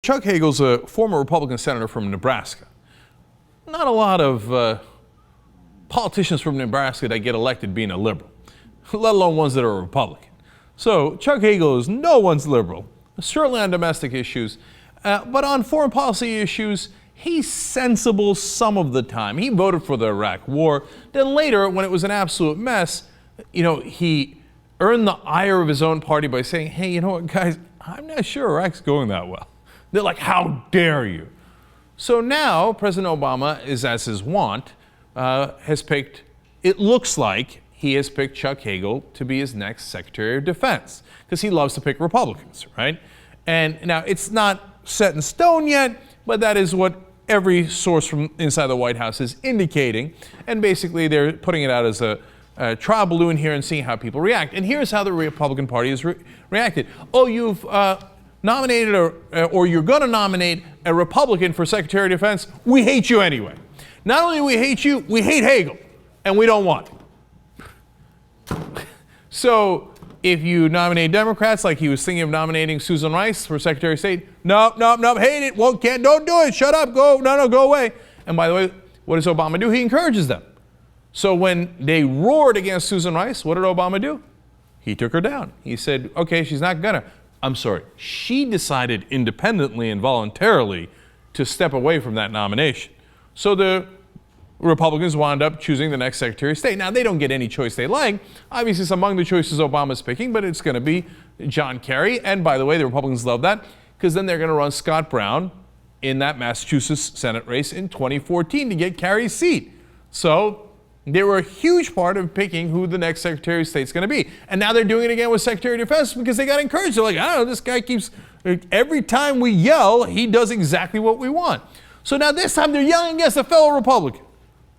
Chuck Hagel's a former Republican senator from Nebraska. Not a lot of politicians from Nebraska that get elected being a liberal, let alone ones that are a Republican. So Chuck Hagel is no one's liberal, certainly on domestic issues, but on foreign policy issues, he's sensible some of the time. He voted for the Iraq War. Then later, when it was an absolute mess, he earned the ire of his own party by saying, hey, you know what, guys, I'm not sure Iraq's going that well. They're like, how dare you? So now President Obama is, as his wont, has picked, it looks like he has picked Chuck Hagel to be his next Secretary of Defense, because he loves to pick Republicans, right? And now it's not set in stone yet, but that is what every source from inside the White House is indicating. And basically they're putting it out as a trial balloon here and seeing how people react. And here's how the Republican Party has reacted. Oh, you've nominated or you're going to nominate a Republican for Secretary of Defense. We hate you anyway. Not only do we hate you, we hate Hagel, and we don't want him. So if you nominate Democrats, like he was thinking of nominating Susan Rice for Secretary of State, no, hate it, can't, don't do it, shut up, go away. And by the way, what does Obama do? He encourages them. So when they roared against Susan Rice, what did Obama do? He took her down. He said, okay, she's not gonna. I'm sorry, she decided independently and voluntarily to step away from that nomination. So the Republicans wound up choosing the next Secretary of State. Now, they don't get any choice they like. Obviously, it's among the choices Obama's picking, but it's going to be John Kerry. And by the way, the Republicans love that, because then they're going to run Scott Brown in that Massachusetts Senate race in 2014 to get Kerry's seat. So they were a huge part of picking who the next Secretary of State's going to be. And now they're doing it again with Secretary of Defense because they got encouraged. They're like, I don't know, this guy keeps, every time we yell, he does exactly what we want. So now this time they're yelling against a fellow Republican.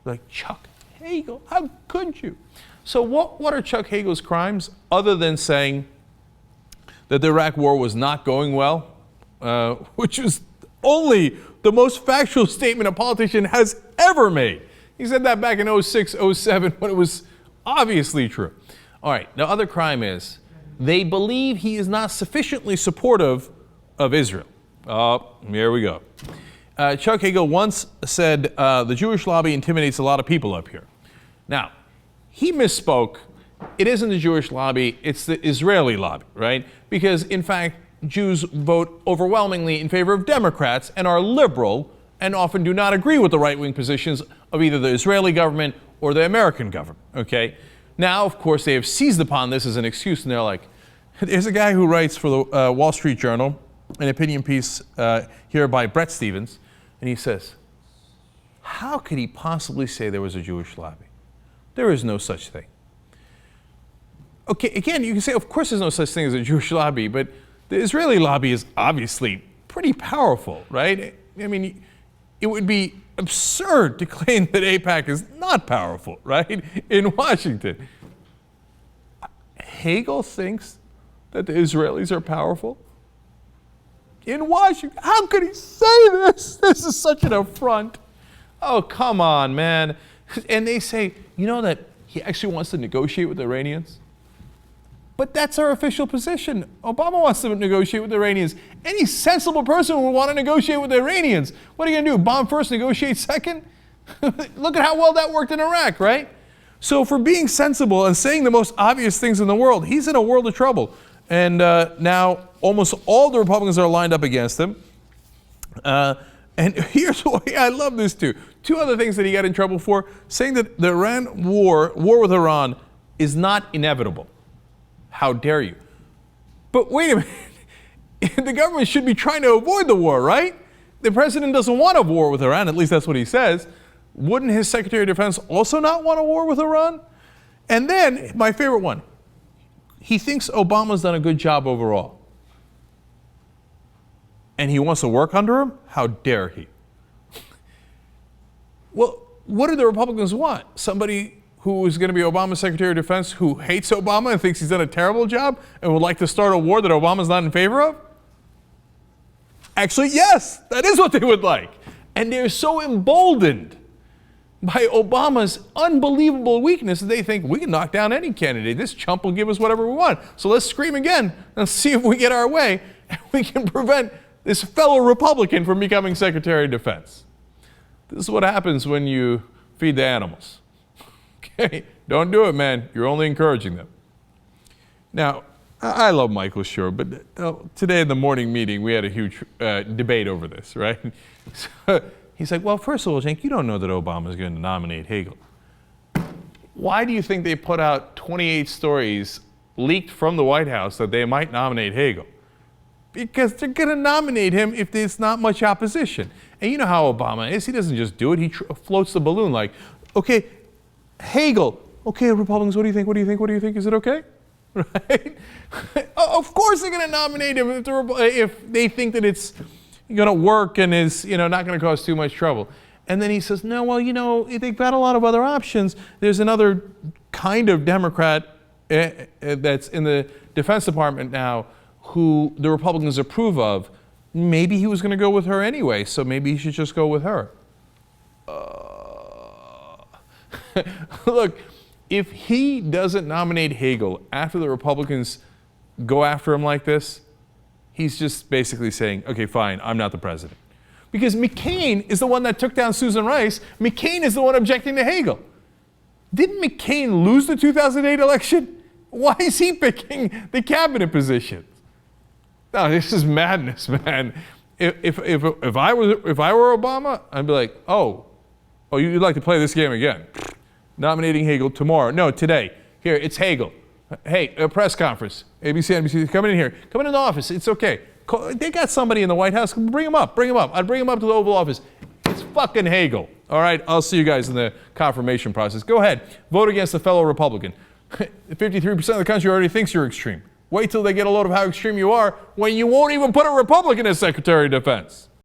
Like, Chuck Hagel, how could you? So what are Chuck Hagel's crimes other than saying that the Iraq War was not going well, which is only the most factual statement a politician has ever made. He said that back in 06, 07 when it was obviously true. All right, the other crime is they believe he is not sufficiently supportive of Israel. Here we go. Chuck Hagel once said the Jewish lobby intimidates a lot of people up here. Now, he misspoke. It isn't the Jewish lobby, it's the Israeli lobby, right? Because, in fact, Jews vote overwhelmingly in favor of Democrats and are liberal and often do not agree with the right-wing positions of either the Israeli government or the American government, okay? Now, of course, they have seized upon this as an excuse, and they're like, there's a guy who writes for the Wall Street Journal, an opinion piece here by Brett Stevens, and he says, how could he possibly say there was a Jewish lobby? There is no such thing. Okay, again, you can say, of course there's no such thing as a Jewish lobby, but the Israeli lobby is obviously pretty powerful, right? I mean, it would be absurd to claim that AIPAC is not powerful, right, in Washington. Hagel thinks that the Israelis are powerful in Washington. How could he say this? This is such an affront. Oh, come on, man. And they say, you know that he actually wants to negotiate with the Iranians? But that's our official position. Obama wants to negotiate with the Iranians. Any sensible person would want to negotiate with the Iranians. What are you going to do? Bomb first, negotiate second? Look at how well that worked in Iraq, right? So for being sensible and saying the most obvious things in the world, he's in a world of trouble. And now almost all the Republicans are lined up against him. And here's why I love this too. Two other things that he got in trouble for: saying that the Iran war with Iran is not inevitable. How dare you? But wait a minute. The government should be trying to avoid the war, right? The president doesn't want a war with Iran, at least that's what he says. Wouldn't his Secretary of Defense also not want a war with Iran? And then, my favorite one, he thinks Obama's done a good job overall. And he wants to work under him? How dare he? Well, what do the Republicans want? Somebody who is going to be Obama's Secretary of Defense who hates Obama and thinks he's done a terrible job and would like to start a war that Obama's not in favor of? Actually, yes, that is what they would like. And they're so emboldened by Obama's unbelievable weakness that they think we can knock down any candidate. This chump will give us whatever we want. So let's scream again and see if we get our way and we can prevent this fellow Republican from becoming Secretary of Defense. This is what happens when you feed the animals. Okay, don't do it, man. You're only encouraging them. Now, I love Michael, sure, but today in the morning meeting, we had a huge debate over this, right? So he's like, well, first of all, Cenk, you don't know that Obama is going to nominate Hagel. Why do you think they put out 28 stories leaked from the White House that they might nominate Hagel? Because they're going to nominate him if there's not much opposition. And you know how Obama is. He doesn't just do it. He floats the balloon like, okay, Hagel. Okay, Republicans, what do you think? What do you think? What do you think? Is it okay? Right? Of course they're going to nominate him if they think that it's going to work and is not going to cause too much trouble. And then he says, no, well, they've got a lot of other options. There's another kind of Democrat that's in the Defense Department now who the Republicans approve of. Maybe he was going to go with her anyway, so maybe he should just go with her. Look, if he doesn't nominate Hagel after the Republicans go after him like this, he's just basically saying, okay, fine, I'm not the president. Because McCain is the one that took down Susan Rice. McCain is the one objecting to Hagel. Didn't McCain lose the 2008 election? Why is he picking the cabinet positions? No, this is madness, man. If I were Obama, I'd be like, oh, you'd like to play this game again? Nominating Hagel tomorrow. No, today. Here, it's Hagel. Hey, a press conference. ABC, NBC, come in here. Come in the office. It's okay. They got somebody in the White House. Bring him up. Bring him up. I'd bring him up to the Oval Office. It's fucking Hagel. All right? I'll see you guys in the confirmation process. Go ahead. Vote against a fellow Republican. 53% of the country already thinks you're extreme. Wait till they get a load of how extreme you are when you won't even put a Republican as Secretary of Defense.